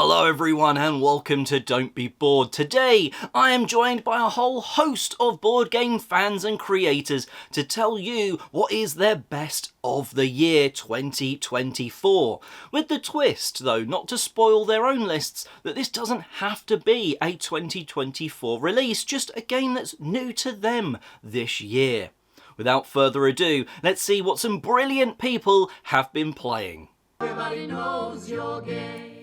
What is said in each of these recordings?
Hello everyone and welcome to Don't Be Bored. Today I am joined by a whole host of board game fans and creators to tell you what is their best of the year 2024. With the twist, though, not to spoil their own lists, that this doesn't have to be a 2024 release, just a game that's new to them this year. Without further ado, let's see what some brilliant people have been playing. Everybody knows your game.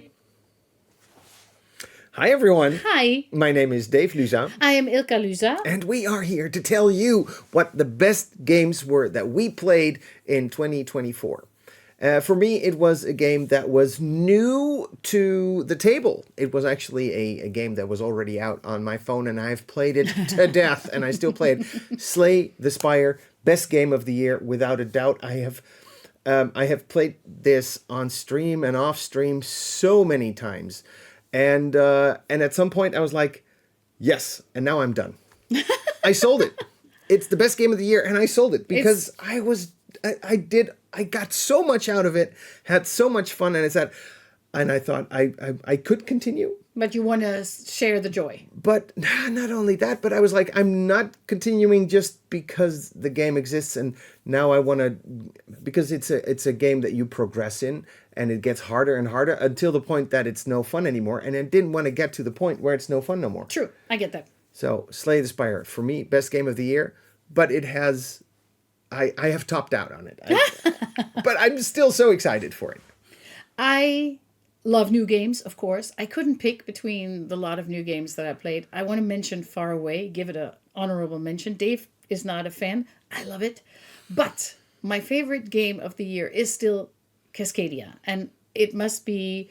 Hi everyone. Hi. My name is Dave Luza. I am Ilka Luza. And we are here to tell you what the best games were that we played in 2024. For me, it was a game that was new to the table. It was actually a game that was already out on my phone, and I've played it to death, and I still play it. Slay the Spire, best game of the year, without a doubt. I have played this on stream and off stream so many times. And at some point I was like, yes, and now I'm done. I sold it. It's the best game of the year, and I sold it because I got so much out of it, had so much fun, and I thought I could continue. But you want to share the joy. But not only that, but I was like, I'm not continuing just because the game exists, and now I want to, because it's a game that you progress in, and it gets harder and harder until the point that it's no fun anymore, and I didn't want to get to the point where it's no fun no more. True, I get that. So, Slay the Spire, for me, best game of the year, but it has, I have topped out on it. But I'm still so excited for it. I love new games, of course. I couldn't pick between the lot of new games that I played. I want to mention Far Away, give it an honorable mention. Dave is not a fan. I love it. But my favorite game of the year is still Cascadia. And it must be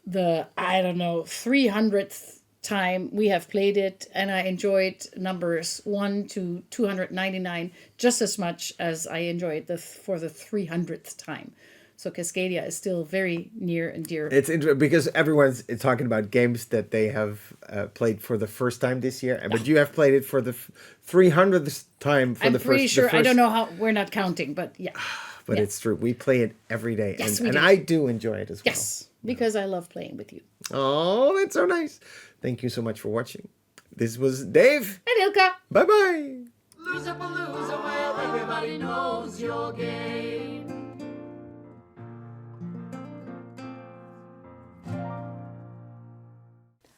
the, 300th time we have played it. And I enjoyed numbers 1 to 299 just as much as I enjoyed for the 300th time. So Cascadia is still very near and dear. It's interesting because everyone's talking about games that they have played for the first time this year, but you have played it for the 300th time for I'm the first. pretty sure. I don't know how. We're not counting, but yeah. But yeah. It's true. We play it every day, yes, and I do enjoy it as well. Yes, because I love playing with you. Oh, that's so nice. Thank you so much for watching. This was Dave. And Ilka. Bye-bye. Luzapalooza, where everybody knows your game.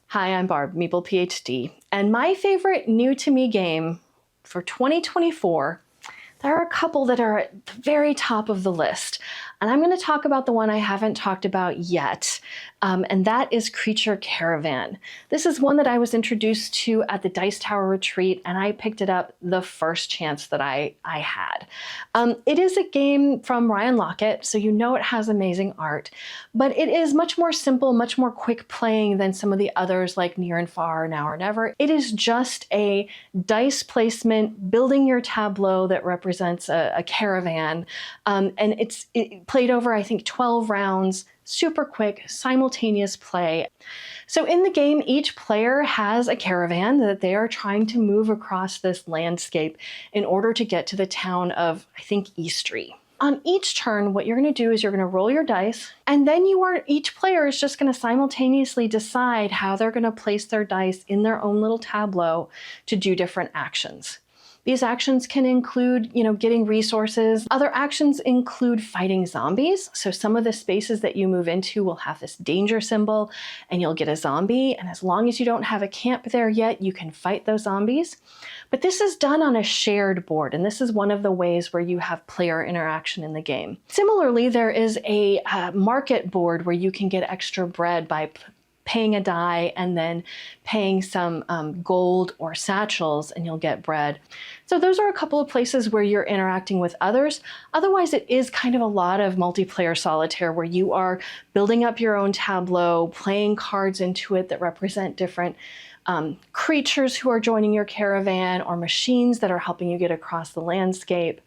Hi, I'm Barb, MeeplePhD, and my favorite new-to-me game for 2024, there are a couple that are at the very top of the list, and I'm going to talk about the one I haven't talked about yet, and that is Creature Caravan. This is one that I was introduced to at the Dice Tower Retreat, and I picked it up the first chance that I had. It is a game from Ryan Lockett, so you know it has amazing art, but it is much more simple, much more quick playing than some of the others like Near and Far, Now or Never. It is just a dice placement, building your tableau that represents a caravan, and it played over, I think, 12 rounds, super quick, simultaneous play. So in the game, each player has a caravan that they are trying to move across this landscape in order to get to the town of, I think, Eastry. On each turn, what you're going to do is you're going to roll your dice, and then each player is just going to simultaneously decide how they're going to place their dice in their own little tableau to do different actions. These actions can include, getting resources. Other actions include fighting zombies. So some of the spaces that you move into will have this danger symbol and you'll get a zombie. And as long as you don't have a camp there yet, you can fight those zombies. But this is done on a shared board. And this is one of the ways where you have player interaction in the game. Similarly, there is a market board where you can get extra bread by paying a die and then paying some gold or satchels and you'll get bread. So those are a couple of places where you're interacting with others. Otherwise, it is kind of a lot of multiplayer solitaire where you are building up your own tableau, playing cards into it that represent different creatures who are joining your caravan or machines that are helping you get across the landscape.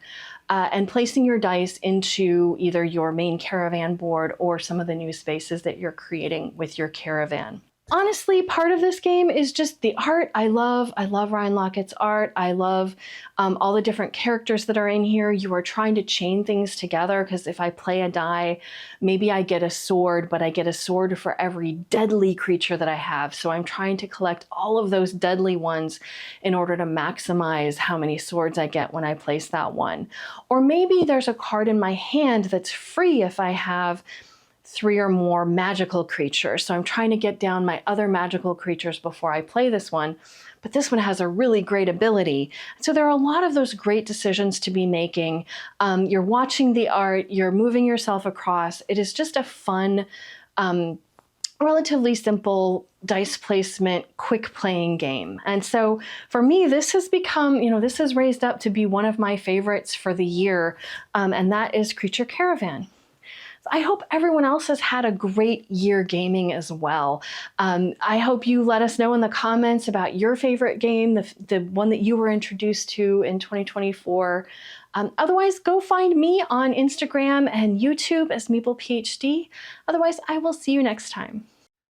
And placing your dice into either your main caravan board or some of the new spaces that you're creating with your caravan. Honestly, part of this game is just the art. I love Ryan Lockett's art. I love all the different characters that are in here. You are trying to chain things together, because if I play a die, maybe I get a sword, but I get a sword for every deadly creature that I have. So I'm trying to collect all of those deadly ones in order to maximize how many swords I get when I place that one. Or maybe there's a card in my hand that's free if I have 3 or more magical creatures. So I'm trying to get down my other magical creatures before I play this one. But this one has a really great ability. So there are a lot of those great decisions to be making. You're watching the art, you're moving yourself across. It is just a fun, relatively simple dice placement, quick playing game. And so for me, this has become, this has raised up to be one of my favorites for the year. And that is Creature Caravan. I hope everyone else has had a great year gaming as well. I hope you let us know in the comments about your favorite game, the one that you were introduced to in 2024. Otherwise, go find me on Instagram and YouTube as MeeplePhD. Otherwise, I will see you next time.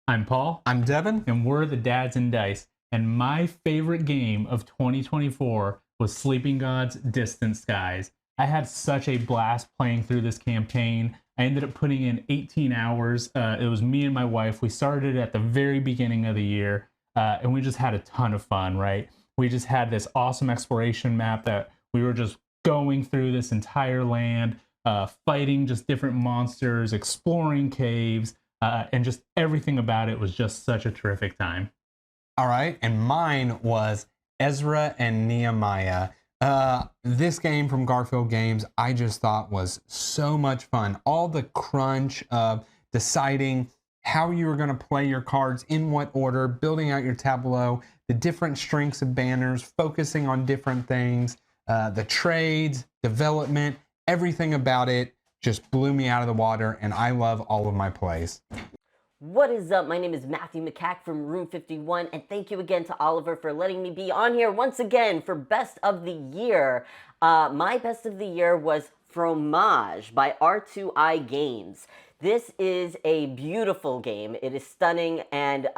I'm Paul. I'm Devin. And we're the Dads and Dice. And my favorite game of 2024 was Sleeping Gods Distant Skies. I had such a blast playing through this campaign. I ended up putting in 18 hours. It was me and my wife. We started at the very beginning of the year, and we just had a ton of fun, right? We just had this awesome exploration map that we were just going through this entire land, fighting just different monsters, exploring caves, and just everything about it was just such a terrific time. All right, and mine was Ezra and Nehemiah. This game from Garfield Games, I just thought was so much fun. All the crunch of deciding how you were going to play your cards, in what order, building out your tableau, the different strengths of banners, focusing on different things, the trades, development, everything about it just blew me out of the water, and I love all of my plays. What is up? My name is Matthew McCack from Room 51, and thank you again to Oliver for letting me be on here once again for Best of the Year. My Best of the Year was Fromage by R2I Games. This is a beautiful game. It is stunning, and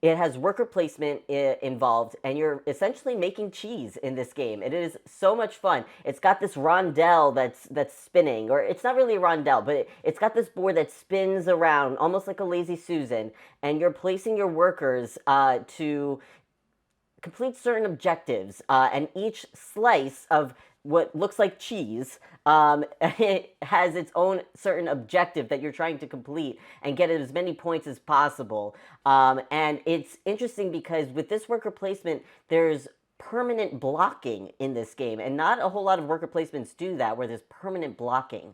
it has worker placement involved, and you're essentially making cheese in this game. It is so much fun. It's got this rondelle that's spinning, or it's not really a rondelle, but it's got this board that spins around, almost like a Lazy Susan, and you're placing your workers to complete certain objectives, and each slice of what looks like cheese, it has its own certain objective that you're trying to complete and get as many points as possible. And it's interesting because with this worker placement, there's permanent blocking in this game, and not a whole lot of worker placements do that, where there's permanent blocking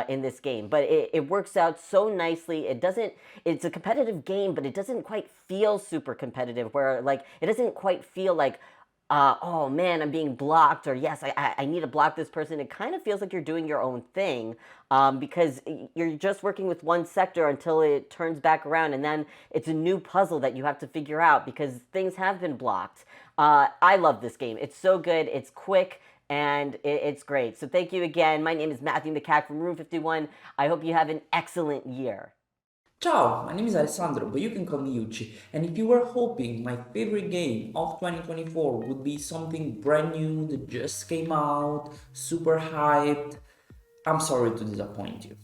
in this game, but it works out so nicely. It's a competitive game, but it doesn't quite feel super competitive, where like it doesn't quite feel like oh man, I'm being blocked, or yes, I need to block this person. It kind of feels like you're doing your own thing, because you're just working with one sector until it turns back around, and then it's a new puzzle that you have to figure out because things have been blocked. I love this game. It's so good, it's quick, and it's great. So thank you again. My name is Matthew McCack from Room 51. I hope you have an excellent year. Ciao, my name is Alessandro, but you can call me Jucchee, and if you were hoping my favorite game of 2024 would be something brand new that just came out, super hyped, I'm sorry to disappoint you.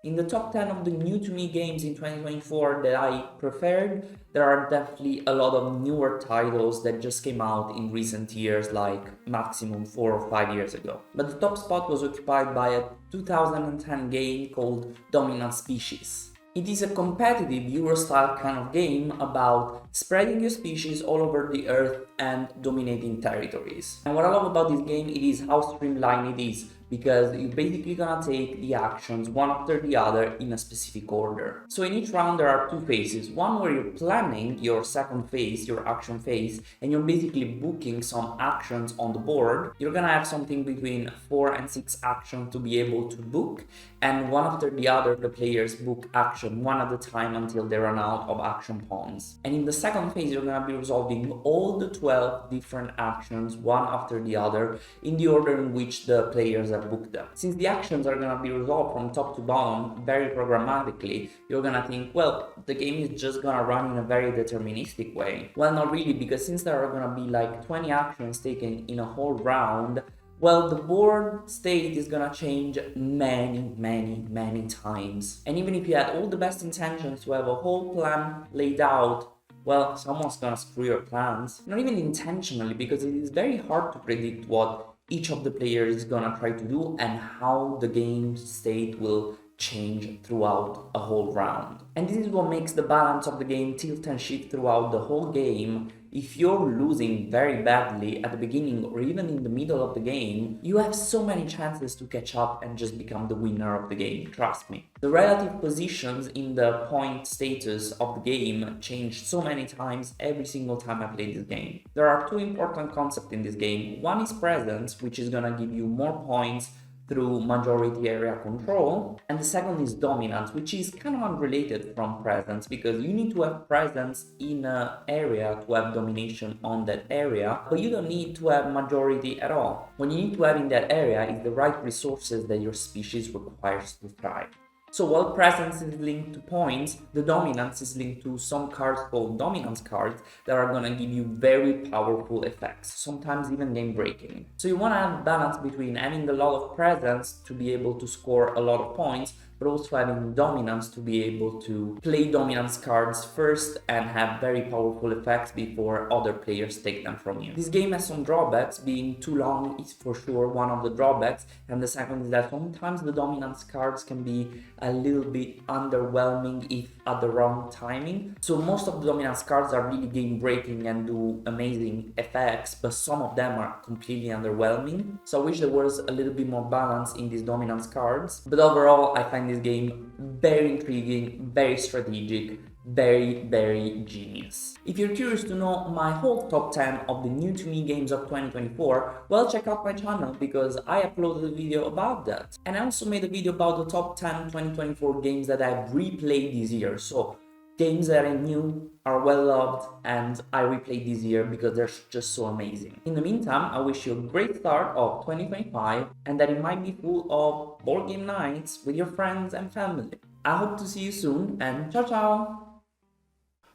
In the top 10 of the new to me games in 2024 that I preferred, there are definitely a lot of newer titles that just came out in recent years, like maximum 4 or 5 years ago. But the top spot was occupied by a 2010 game called Dominant Species. It is a competitive Euro-style kind of game about spreading your species all over the earth and dominating territories. And what I love about this game, it is how streamlined it is, because you're basically gonna take the actions one after the other in a specific order. So in each round there are two phases, one where you're planning your second phase, your action phase, and you're basically booking some actions on the board. You're gonna have something between 4 and 6 actions to be able to book, and one after the other the players book action one at a time until they run out of action pawns. And in the second phase you're gonna be resolving all the 12 different actions one after the other in the order in which the players have have booked them. Since the actions are gonna be resolved from top to bottom very programmatically, you're gonna think, well, the game is just gonna run in a very deterministic way. Well, not really, because since there are gonna be like 20 actions taken in a whole round, well, the board state is gonna change many times. And even if you had all the best intentions to have a whole plan laid out, well, someone's gonna screw your plans. Not even intentionally, because it is very hard to predict what each of the players is gonna try to do and how the game state will change throughout a whole round. And this is what makes the balance of the game tilt and shift throughout the whole game. If you're losing very badly at the beginning or even in the middle of the game, you have so many chances to catch up and just become the winner of the game, trust me. The relative positions in the point status of the game changed so many times every single time I played this game. There are two important concepts in this game. One is presence, which is gonna give you more points through majority area control, and the second is dominance, which is kind of unrelated from presence, because you need to have presence in an area to have domination on that area, but you don't need to have majority at all. What you need to have in that area is the right resources that your species requires to thrive. So while presence is linked to points, the dominance is linked to some cards called dominance cards that are gonna give you very powerful effects, sometimes even game breaking. So you wanna have balance between having a lot of presence to be able to score a lot of points, but also having dominance to be able to play dominance cards first and have very powerful effects before other players take them from you. This game has some drawbacks. Being too long is for sure one of the drawbacks, and the second is that sometimes the dominance cards can be a little bit underwhelming if at the wrong timing. So most of the dominance cards are really game breaking and do amazing effects, but some of them are completely underwhelming. So I wish there was a little bit more balance in these dominance cards, but overall I find this game very intriguing, very strategic, very genius. If you're curious to know my whole top 10 of the new to me games of 2024, well, check out my channel because I uploaded a video about that. And I also made a video about the top 10 2024 games that I've replayed this year. So games that I knew are well loved and I replayed this year because they're just so amazing. In the meantime, I wish you a great start of 2025 and that it might be full of board game nights with your friends and family. I hope to see you soon and ciao ciao!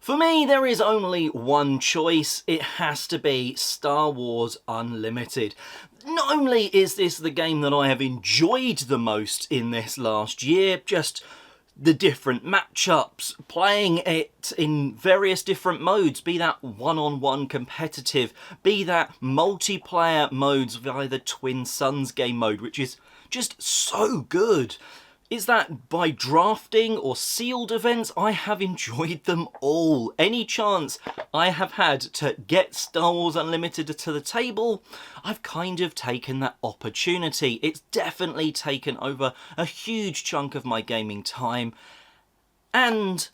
For me, there is only one choice. It has to be Star Wars Unlimited. Not only is this the game that I have enjoyed the most in this last year, just the different matchups, playing it in various different modes, be that one-on-one competitive, be that multiplayer modes via the Twin Suns game mode, which is just so good. Is that by drafting or sealed events, I have enjoyed them all. Any chance I have had to get Star Wars Unlimited to the table, I've kind of taken that opportunity. It's definitely taken over a huge chunk of my gaming time. And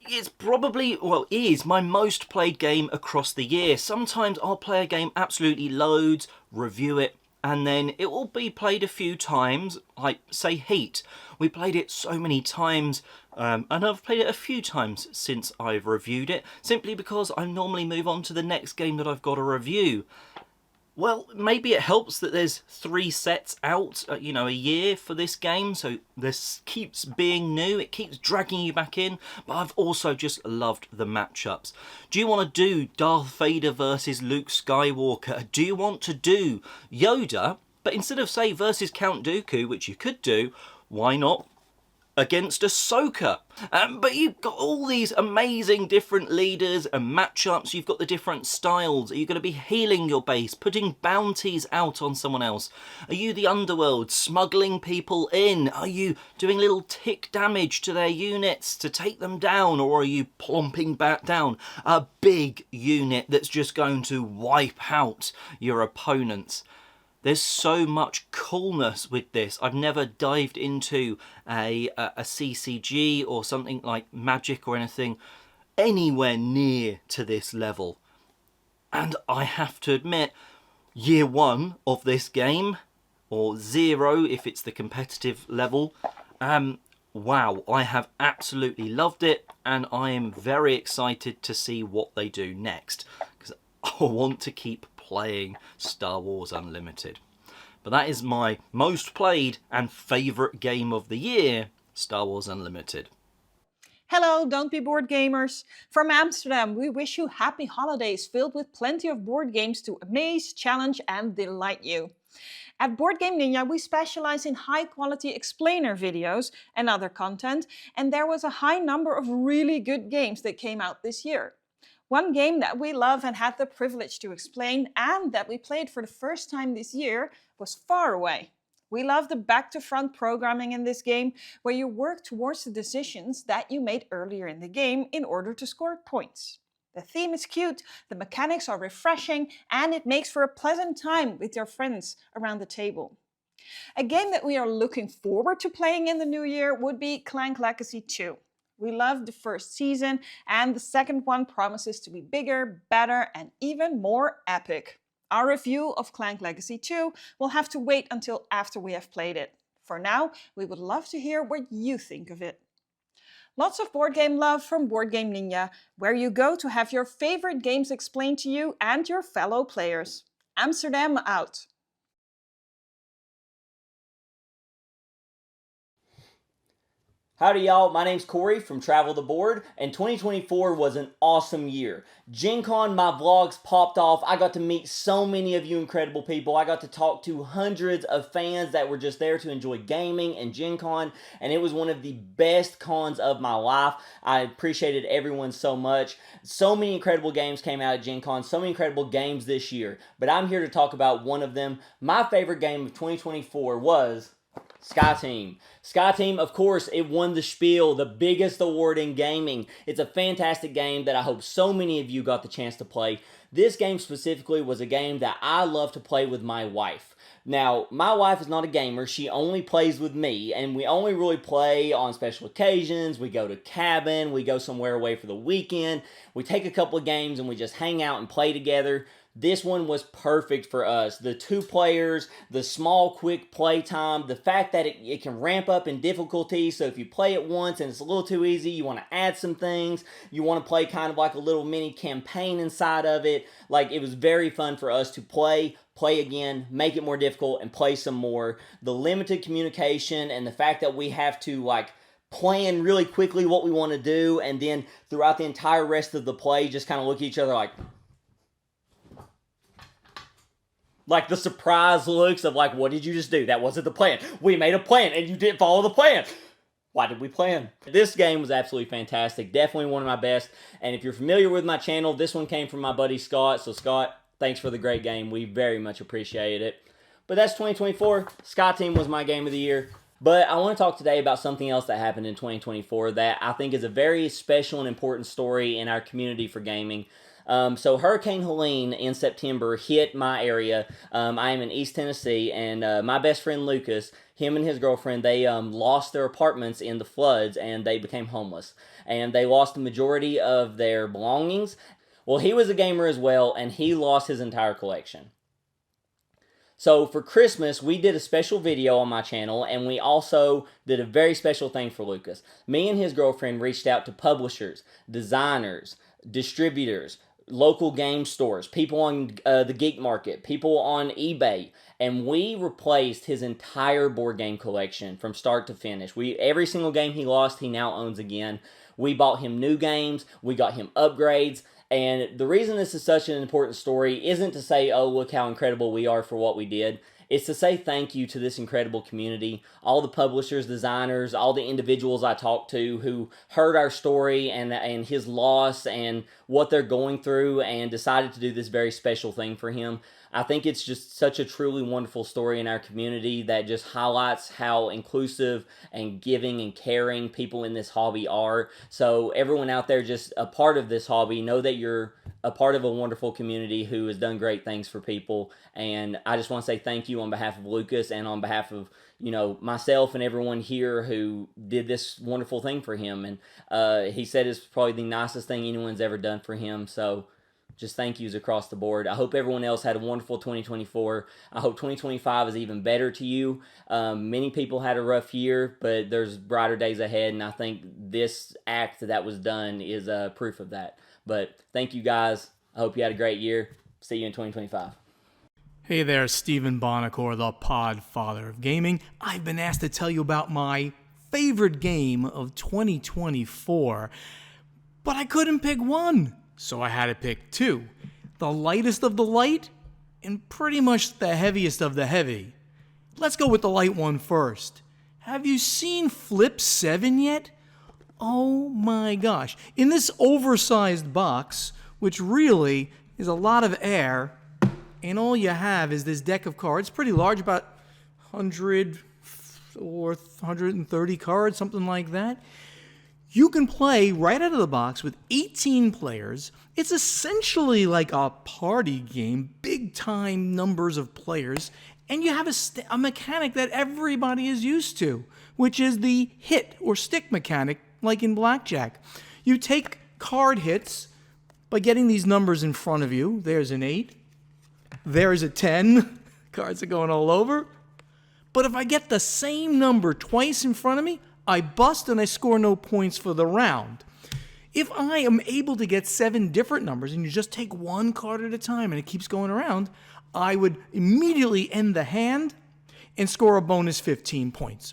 it's probably, well, is my most played game across the year. Sometimes I'll play a game absolutely loads, review it, and then it will be played a few times, like, say, Heat. We played it so many times, and I've played it a few times since I've reviewed it, simply because I normally move on to the next game that I've got to review. Well, maybe it helps that there's 3 sets out, a year for this game, so this keeps being new, it keeps dragging you back in, but I've also just loved the matchups. Do you want to do Darth Vader versus Luke Skywalker? Do you want to do Yoda, but instead of, say, versus Count Dooku, which you could do, why not against Ahsoka? But you've got all these amazing different leaders and matchups. You've got the different styles. Are you going to be healing your base, putting bounties out on someone else? Are you the underworld, smuggling people in? Are you doing little tick damage to their units to take them down? Or are you plomping back down a big unit that's just going to wipe out your opponents? There's so much coolness with this. I've never dived into a CCG or something like Magic or anything anywhere near to this level. And I have to admit, year 1 of this game, or 0 if it's the competitive level, wow, I have absolutely loved it, and I am very excited to see what they do next, because I want to keep playing Star Wars Unlimited. but that is my most played and favourite game of the year, Star Wars Unlimited. Hello, Don't Be Bored Gamers. From Amsterdam, we wish you happy holidays filled with plenty of board games to amaze, challenge and delight you. At Board Game Ninja, we specialize in high-quality explainer videos and other content, and there was a high number of really good games that came out this year. One game that we love and had the privilege to explain and that we played for the first time this year was Far Away. We love the back-to-front programming in this game, where you work towards the decisions that you made earlier in the game in order to score points. The theme is cute, the mechanics are refreshing, and it makes for a pleasant time with your friends around the table. A game that we are looking forward to playing in the new year would be Clank Legacy 2. We loved the first season, and the second one promises to be bigger, better, and even more epic. Our review of Clank Legacy 2 will have to wait until after we have played it. For now, we would love to hear what you think of it. Lots of board game love from Board Game Ninja, where you go to have your favorite games explained to you and your fellow players. Amsterdam out. Howdy y'all, my name's Corey from TraveltheBoard, and 2024 was an awesome year. Gen Con, my vlogs popped off. I got to meet so many of you incredible people. I got to talk to hundreds of fans that were just there to enjoy gaming and Gen Con, and it was one of the best cons of my life. I appreciated everyone so much. So many incredible games came out at Gen Con, so many incredible games this year, but I'm here to talk about one of them. My favorite game of 2024 was SkyTeam. SkyTeam, of course, it won the Spiel, the biggest award in gaming. It's a fantastic game that I hope so many of you got the chance to play. This game specifically was a game that I love to play with my wife. Now, my wife is not a gamer. She only plays with me, and we only really play on special occasions. We go to cabin, we go somewhere away for the weekend. We take a couple of games and we just hang out and play together. This one was perfect for us. The 2 players, the small, quick play time, the fact that it can ramp up in difficulty, so if you play it once and it's a little too easy, you want to add some things, you want to play kind of like a little mini campaign inside of it. Like, it was very fun for us to play again, make it more difficult, and play some more. The limited communication and the fact that we have to, like, plan really quickly what we want to do, and then throughout the entire rest of the play, just kind of look at each other like the surprise looks of like, what did you just do? That wasn't the plan. We made a plan and you didn't follow the plan. Why did we plan? This game was absolutely fantastic. Definitely one of my best. And if you're familiar with my channel, this one came from my buddy Scott. So Scott, thanks for the great game. We very much appreciate it. But that's 2024. SkyTeam was my game of the year. But I want to talk today about something else that happened in 2024 that I think is a very special and important story in our community for gaming. So Hurricane Helene in September hit my area. I am in East Tennessee, and my best friend Lucas, him and his girlfriend, they lost their apartments in the floods, and they became homeless. And they lost the majority of their belongings. Well, he was a gamer as well, and he lost his entire collection. So for Christmas, we did a special video on my channel, and we also did a very special thing for Lucas. Me and his girlfriend reached out to publishers, designers, distributors, local game stores, people on the geek market, people on eBay, and we replaced his entire board game collection from start to finish. Every single game he lost, he now owns again. We bought him new games, we got him upgrades, and the reason this is such an important story isn't to say, oh, look how incredible we are for what we did. It's to say thank you to this incredible community, all the publishers, designers, all the individuals I talked to who heard our story and his loss and what they're going through and decided to do this very special thing for him. I think it's just such a truly wonderful story in our community that just highlights how inclusive and giving and caring people in this hobby are. So everyone out there just a part of this hobby, know that you're a part of a wonderful community who has done great things for people. And I just want to say thank you on behalf of Lucas and on behalf of, you know, myself and everyone here who did this wonderful thing for him. And he said it's probably the nicest thing anyone's ever done for him. So just thank yous across the board. I hope everyone else had a wonderful 2024. I hope 2025 is even better to you. Many people had a rough year, but there's brighter days ahead, and I think this act that was done is proof of that. But thank you guys. I hope you had a great year. See you in 2025. Hey there, Stephen Bonacore, the Podfather of Gaming. I've been asked to tell you about my favorite game of 2024, but I couldn't pick one, so I had to pick two. The lightest of the light, and pretty much the heaviest of the heavy. Let's go with the light one first. Have you seen Flip 7 yet? Oh my gosh. In this oversized box, which really is a lot of air, and all you have is this deck of cards, pretty large, about 100 or 130 cards, something like that. You can play right out of the box with 18 players. It's essentially like a party game, big time numbers of players, and you have a mechanic that everybody is used to, which is the hit or stick mechanic, like in blackjack. You take card hits by getting these numbers in front of you. There's an 8. There's a 10. Cards are going all over. But if I get the same number twice in front of me, I bust and I score no points for the round. If I am able to get 7 different numbers and you just take one card at a time and it keeps going around, I would immediately end the hand and score a bonus 15 points.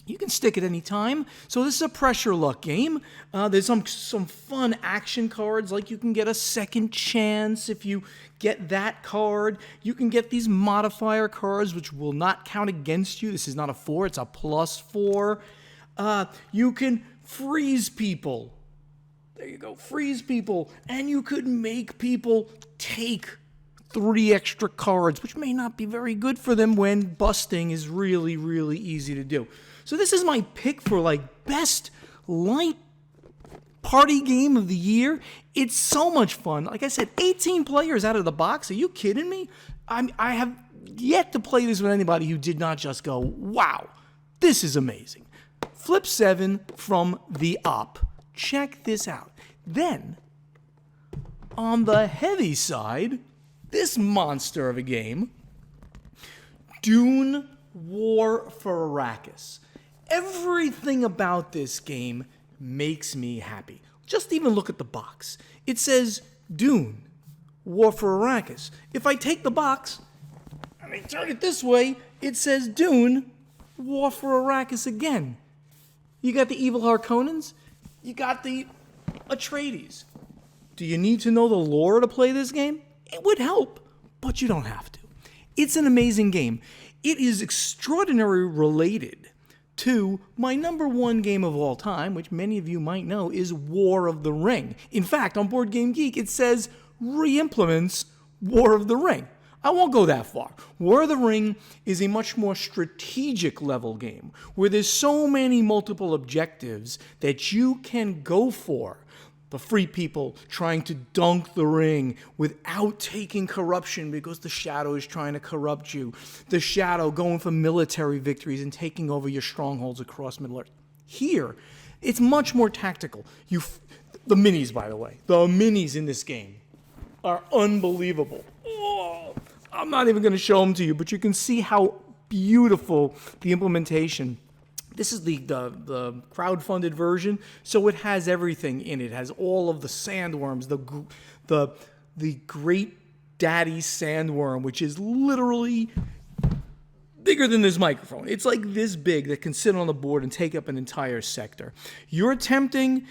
You can stick at any time. So this is a pressure luck game. There's some fun action cards, like you can get a second chance if you get that card. You can get these modifier cards, which will not count against you. This is not a 4, it's a +4. You can freeze people. There you go, freeze people. And you could make people take 3 extra cards, which may not be very good for them when busting is really, really easy to do. So this is my pick for like best light party game of the year. It's so much fun. Like I said, 18 players out of the box. Are you kidding me? I have yet to play this with anybody who did not just go, wow, this is amazing. Flip 7 from the Op. Check this out. Then, on the heavy side, this monster of a game, Dune War for Arrakis. Everything about this game makes me happy. Just even look at the box. It says Dune War for Arrakis. If I take the box and I turn it this way, it says Dune War for Arrakis again. You got the evil Harkonnens. You got the Atreides. Do you need to know the lore to play this game? It would help, but you don't have to. It's an amazing game. It is extraordinarily related to my number one game of all time, which many of you might know is War of the Ring. In fact, on Board Game Geek, it says re-implements War of the Ring. I won't go that far. War of the Ring is a much more strategic level game where there's so many multiple objectives that you can go for. The free people trying to dunk the ring without taking corruption because the shadow is trying to corrupt you. The shadow going for military victories and taking over your strongholds across Middle-earth. Here, it's much more tactical. The minis, by the way. The minis in this game are unbelievable. Oh, I'm not even going to show them to you, but you can see how beautiful the implementation. This is the crowdfunded version, so it has everything in it. It has all of the sandworms, the great daddy sandworm, which is literally bigger than this microphone. It's like this big that can sit on the board and take up an entire sector. You're attempting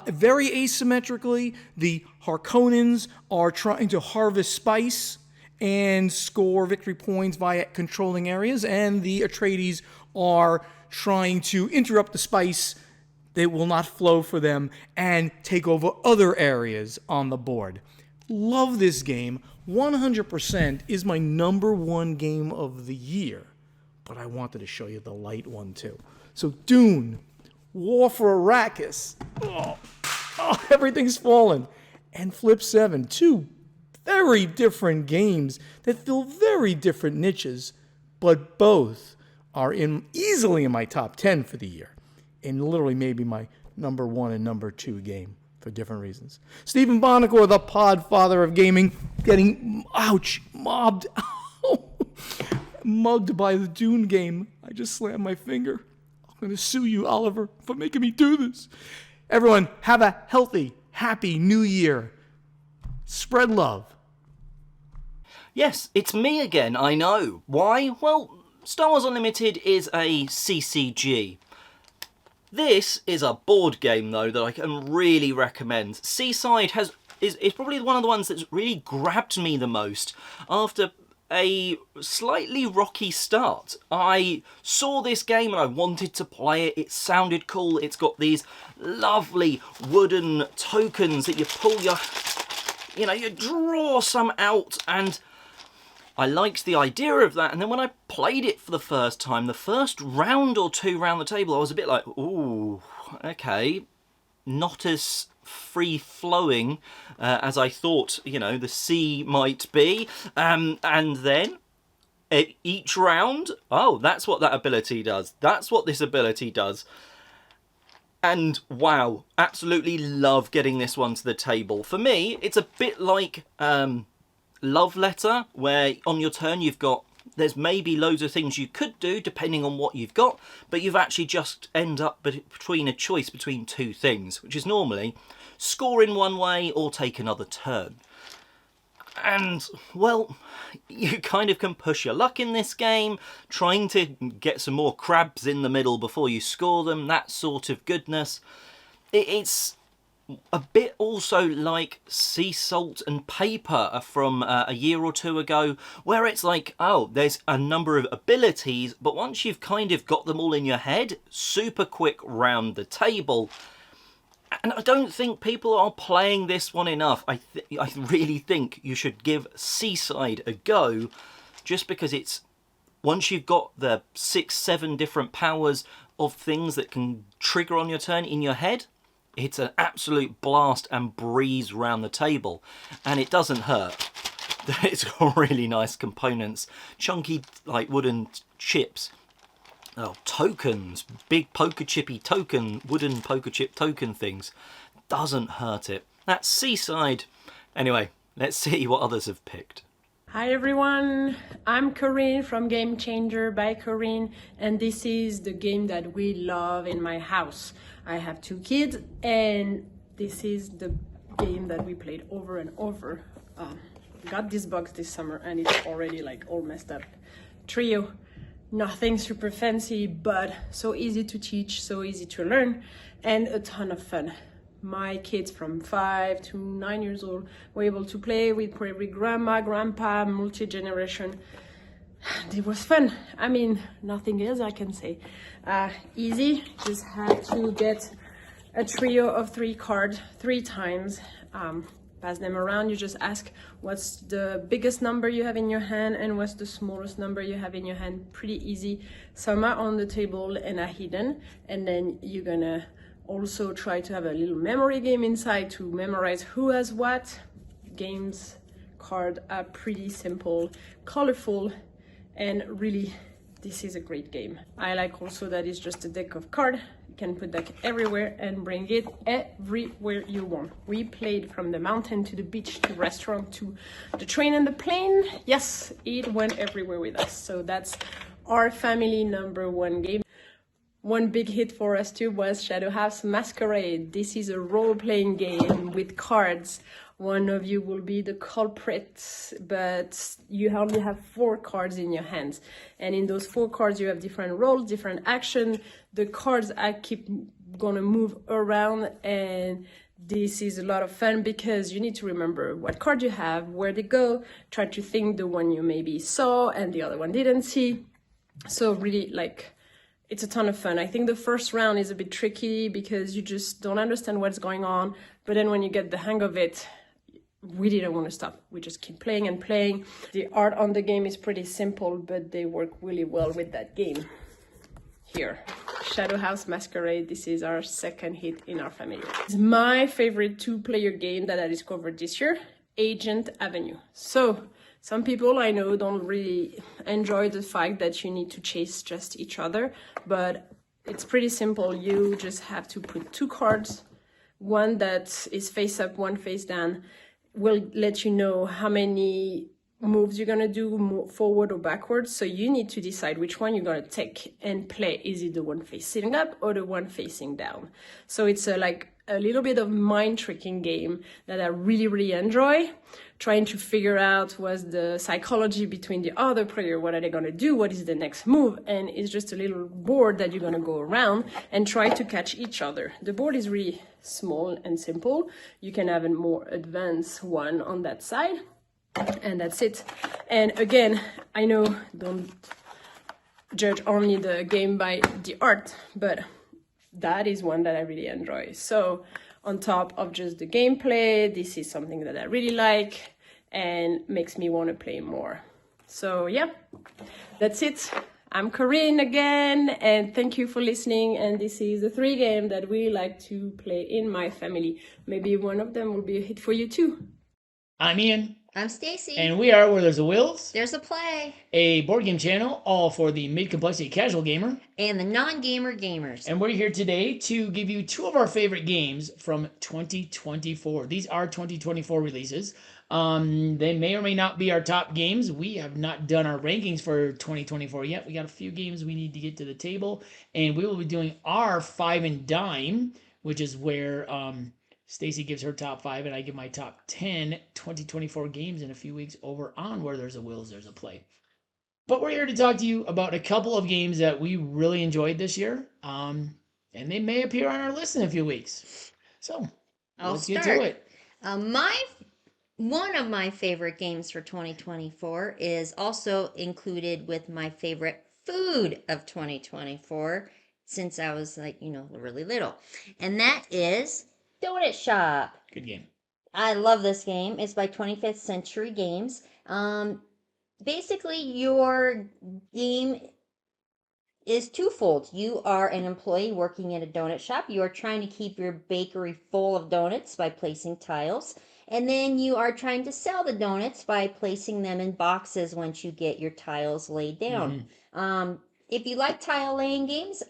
very asymmetrically. The Harkonnens are trying to harvest spice and score victory points via controlling areas, and the Atreides are trying to interrupt the spice that will not flow for them and take over other areas on the board. Love this game. 100% is my number one game of the year. But I wanted to show you the light one too. So Dune, War for Arrakis. Oh, everything's fallen. And Flip 7, two very different games that fill very different niches, but both are easily in my top 10 for the year, and literally maybe my number 1 and number 2 game for different reasons. Stephen Bonacore, the Podfather of Gaming, getting, mugged by the Dune game. I just slammed my finger. I'm going to sue you, Oliver, for making me do this. Everyone, have a healthy, happy new year. Spread love. Yes, it's me again, I know. Why? Well, Star Wars Unlimited is a CCG. This is a board game, though, that I can really recommend. Seaside is probably one of the ones that's really grabbed me the most after a slightly rocky start. I saw this game and I wanted to play it. It sounded cool. It's got these lovely wooden tokens that you pull you draw some out, and I liked the idea of that. And then when I played it for the first time, the first round or two round the table, I was a bit like, ooh, okay, not as free-flowing as I thought, the sea might be. And then each round, oh, that's what that ability does. That's what this ability does. And wow, absolutely love getting this one to the table. For me, it's a bit like Love Letter, where on your turn there's maybe loads of things you could do depending on what you've got, but you've actually just end up between a choice between two things, which is normally score in one way or take another turn. And, well, you kind of can push your luck in this game, trying to get some more crabs in the middle before you score them, that sort of goodness. It's a bit also like Sea Salt and Paper from a year or two ago, where it's like, oh, there's a number of abilities, but once you've kind of got them all in your head, super quick round the table. And I don't think people are playing this one enough. I really think you should give Seaside a go, just because it's, once you've got the 6-7 different powers of things that can trigger on your turn in your head, it's an absolute blast and breeze round the table. And it doesn't hurt. It's got really nice components. Chunky, like, wooden chips. Oh, tokens. Big poker chippy wooden poker chip token things. Doesn't hurt it. That's Seaside. Anyway, let's see what others have picked. Hi everyone, I'm Karine from Game Changer by Karine, and this is the game that we love in my house. I have 2 kids, and this is the game that we played over and over. Got this box this summer and it's already like all messed up. Trio. Nothing super fancy, but so easy to teach, so easy to learn, and a ton of fun. My kids from 5 to 9 years old were able to play with probably grandma, grandpa, multi-generation. It was fun. I mean, nothing else I can say. Easy, just had to get a trio of 3 cards 3 times. Pass them around. You just ask what's the biggest number you have in your hand and what's the smallest number you have in your hand. Pretty easy. Some are on the table and are hidden, and then you're gonna also try to have a little memory game inside to memorize who has what. Games cards are pretty simple, colorful, and really this is a great game. I like also that it's just a deck of cards. You can put that everywhere and bring it everywhere you want. We played from the mountain to the beach to the restaurant to the train and the plane. Yes, it went everywhere with us. So that's our family #1 game. One big hit for us too was Shadow House Masquerade. This is a role-playing game with cards. One of you will be the culprit, but you only have 4 cards in your hands. And in those 4 cards, you have different roles, different action. The cards I keep gonna move around, and this is a lot of fun because you need to remember what card you have, where they go, try to think the one you maybe saw and the other one didn't see. So really, like, it's a ton of fun. I think the first round is a bit tricky because you just don't understand what's going on. But then when you get the hang of it, we didn't want to stop. We just keep playing and playing. The art on the game is pretty simple, but they work really well with that game. Here, Shadow House Masquerade. This is our 2nd hit in our family. It's my favorite 2-player game that I discovered this year, Agent Avenue. So some people I know don't really enjoy the fact that you need to chase just each other, but it's pretty simple. You just have to put 2 cards, one that is face up, one face down, will let you know how many moves you're gonna do, forward or backwards. So you need to decide which one you're gonna take and play. Is it the one facing up or the one facing down? So it's like a little bit of mind tricking game that I really, really enjoy. Trying to figure out what's the psychology between the other player, what are they gonna do, what is the next move, and it's just a little board that you're gonna go around and try to catch each other. The board is really small and simple. You can have a more advanced one on that side, and that's it. And again, I know, don't judge only the game by the art, but that is one that I really enjoy. So on top of just the gameplay, this is something that I really like and makes me want to play more. So yeah, that's it. I'm Karine again, and thank you for listening. And this is the 3 game that we like to play in my family. Maybe one of them will be a hit for you too. I'm Ian. I'm Stacy. And we are Where There's a Wills. There's a Play. A board game channel, all for the mid-complexity casual gamer. And the non-gamer gamers. And we're here today to give you 2 of our favorite games from 2024. These are 2024 releases. They may or may not be our top games. We have not done our rankings for 2024 yet. We got a few games we need to get to the table. And we will be doing our 5 and dime, which is where Stacy gives her top 5 and I give my top 10 2024 games in a few weeks over on Where There's a Wills, There's a Play. But we're here to talk to you about a couple of games that we really enjoyed this year. And they may appear on our list in a few weeks. So let's get to it. One of my favorite games for 2024 is also included with my favorite food of 2024 since I was really little. And that is Donut Shop. Good game. I love this game. It's by 25th Century Games. Basically, your game is twofold. You are an employee working at a donut shop. You are trying to keep your bakery full of donuts by placing tiles. And then you are trying to sell the donuts by placing them in boxes once you get your tiles laid down. If you like tile laying games,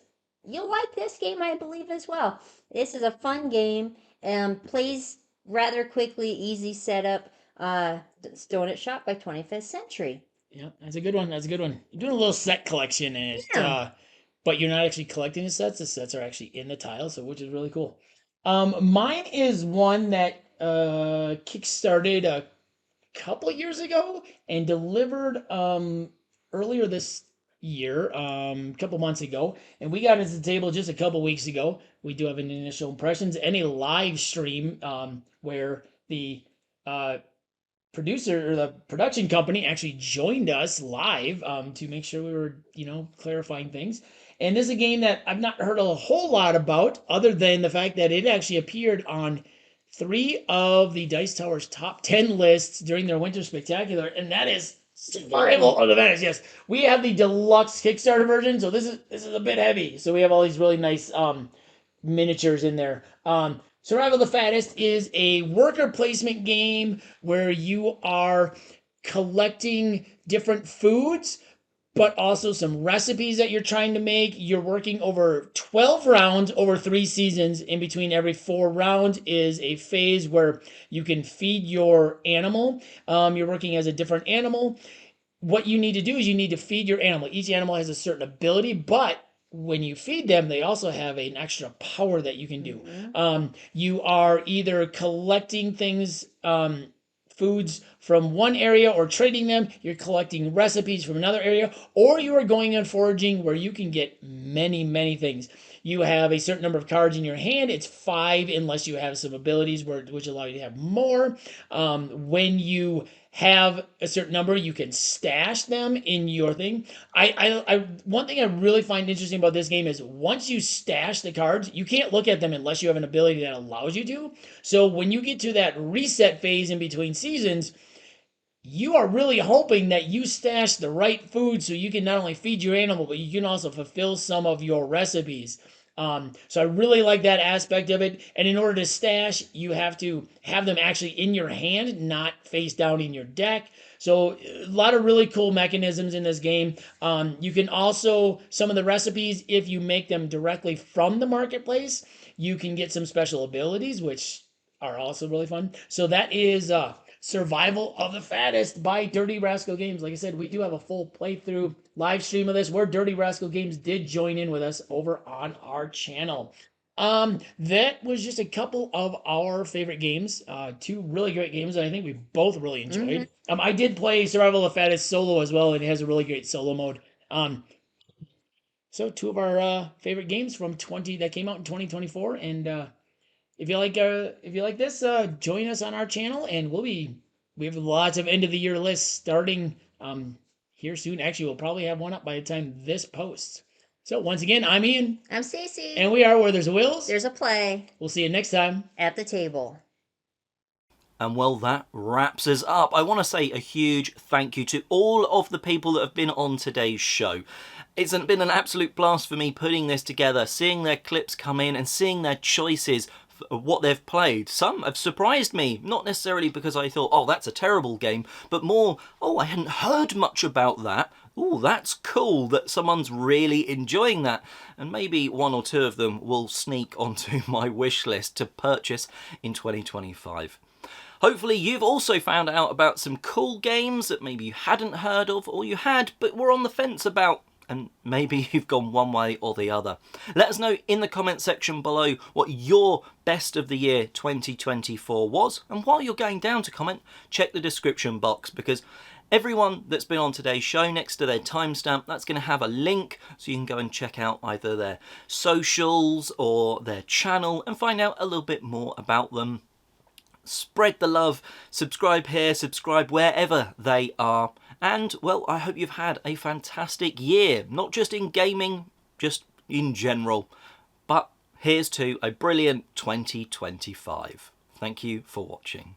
you'll like this game, I believe, as well. This is a fun game. Plays rather quickly, easy setup. Donut Shop by 25th Century. Yeah, that's a good one. That's a good one. You're doing a little set collection in it, but you're not actually collecting the sets. The sets are actually in the tiles, so which is really cool. Mine is one that kickstarted a couple years ago and delivered earlier this year, a couple months ago, and we got it to the table just a couple weeks ago. We do have an initial impressions and a live stream where the producer or the production company actually joined us live to make sure we were, clarifying things. And this is a game that I've not heard a whole lot about, other than the fact that it actually appeared on 3 of the Dice Tower's top 10 lists during their Winter Spectacular, and that is Survival of the Fittest. Yes, we have the deluxe Kickstarter version, so this is a bit heavy. So we have all these really nice miniatures in there. Survival of the Fattest is a worker placement game where you are collecting different foods, but also some recipes that you're trying to make. You're working over 12 rounds over 3 seasons. In between every 4 rounds is a phase where you can feed your animal. You're working as a different animal. What you need to do is you need to feed your animal. Each animal has a certain ability, but when you feed them, they also have an extra power that you can do. You are either collecting things, foods from one area or trading them. You're collecting recipes from another area, or you are going and foraging where you can get many, many things. You have a certain number of cards in your hand. It's 5 unless you have some abilities which allow you to have more. When you have a certain number, you can stash them in your thing. One thing I really find interesting about this game is once you stash the cards, you can't look at them unless you have an ability that allows you to. So when you get to that reset phase in between seasons, you are really hoping that you stash the right food so you can not only feed your animal, but you can also fulfill some of your recipes. So I really like that aspect of it. And in order to stash, you have to have them actually in your hand, not face down in your deck. So a lot of really cool mechanisms in this game. You can also, some of the recipes, if you make them directly from the marketplace, you can get some special abilities, which are also really fun. So that is Survival of the Fattest by Dirty Rascal Games. Like I said, we do have a full playthrough live stream of this where Dirty Rascal Games did join in with us over on our channel. That was just a couple of our favorite games. Two really great games that I think we both really enjoyed. I did play Survival of the Fattest solo as well, and it has a really great solo mode. So two of our favorite games from that came out in 2024, and if you like this, join us on our channel, and we have lots of end of the year lists starting here soon. Actually, we'll probably have one up by the time this posts. So once again, I'm Ian. I'm Stacey. And we are Where There's a Wills. There's a play. We'll see you next time. At the table. And well, that wraps us up. I want to say a huge thank you to all of the people that have been on today's show. It's been an absolute blast for me putting this together, seeing their clips come in and seeing their choices of what they've played. Some have surprised me, not necessarily because I thought, oh, that's a terrible game, but more, oh, I hadn't heard much about that. Oh, that's cool that someone's really enjoying that. And maybe one or two of them will sneak onto my wish list to purchase in 2025. Hopefully you've also found out about some cool games that maybe you hadn't heard of, or you had but were on the fence about, and maybe you've gone one way or the other. Let us know in the comment section below what your best of the year 2024 was, and while you're going down to comment, check the description box, because everyone that's been on today's show, next to their timestamp, that's going to have a link so you can go and check out either their socials or their channel and find out a little bit more about them. Spread the love, subscribe here, subscribe wherever they are, and well, I hope you've had a fantastic year, not just in gaming, just in general, but here's to a brilliant 2025. Thank you for watching.